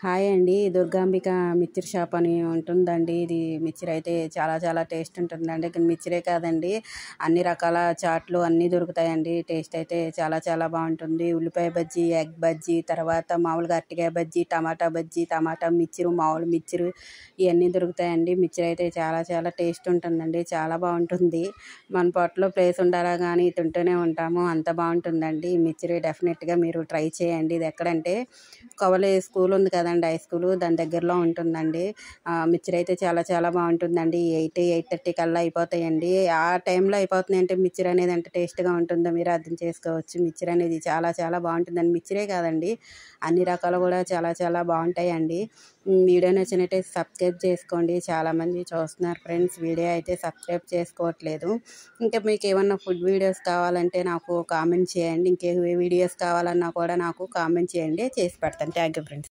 Hi అండి. Durgambika mixture shop అని ఉంటుందండి. ఇది మిక్చర్ అయితే చాలా చాలా టేస్ట్ ఉంటుందండి. ఇక్కడ మిక్చరే కాదండి, అన్ని రకాల చాట్లు అన్నీ దొరుకుతాయండి. టేస్ట్ అయితే చాలా చాలా బాగుంటుంది. ఉల్లిపాయ బజ్జీ, ఎగ్ బజ్జీ, తర్వాత మామూలుగా అరటికాయ బజ్జీ, టమాటా బజ్జీ, టమాటా మిక్చరు, మామూలు మిక్చరు ఇవన్నీ దొరుకుతాయండి. మిక్చర్ అయితే చాలా చాలా టేస్ట్ ఉంటుందండి. చాలా బాగుంటుంది. మన పొట్టలో ప్లేస్ ఉండాలా కానీ తింటూనే ఉంటాము, అంత బాగుంటుందండి. ఈ మిక్చర్ డెఫినెట్గా మీరు ట్రై చేయండి. ఇది ఎక్కడంటే కవలే స్కూల్ ఉంది కదండి, హై స్కూలు, దాని దగ్గరలో ఉంటుందండి. మిక్చర్ అయితే చాలా చాలా బాగుంటుందండి. 8:30 కల్లా అయిపోతాయండి. ఆ టైంలో అయిపోతున్నాయి అంటే మిక్చర్ అనేది ఎంత టేస్ట్గా ఉంటుందో మీరు అర్థం చేసుకోవచ్చు. మిక్చర్ అనేది చాలా చాలా బాగుంటుందండి. మిక్చరే కాదండి, అన్ని రకాలు కూడా చాలా చాలా బాగుంటాయండి. వీడియో నచ్చినట్టయితే సబ్స్క్రైబ్ చేసుకోండి. చాలామంది చూస్తున్నారు ఫ్రెండ్స్, వీడియో అయితే సబ్స్క్రైబ్ చేసుకోవట్లేదు. ఇంకా మీకు ఏమన్నా ఫుడ్ వీడియోస్ కావాలంటే నాకు కామెంట్ చేయండి. ఇంకే వీడియోస్ కావాలన్నా కూడా నాకు కామెంట్ చేయండి, చేసి పెడతాను. Thank you friends.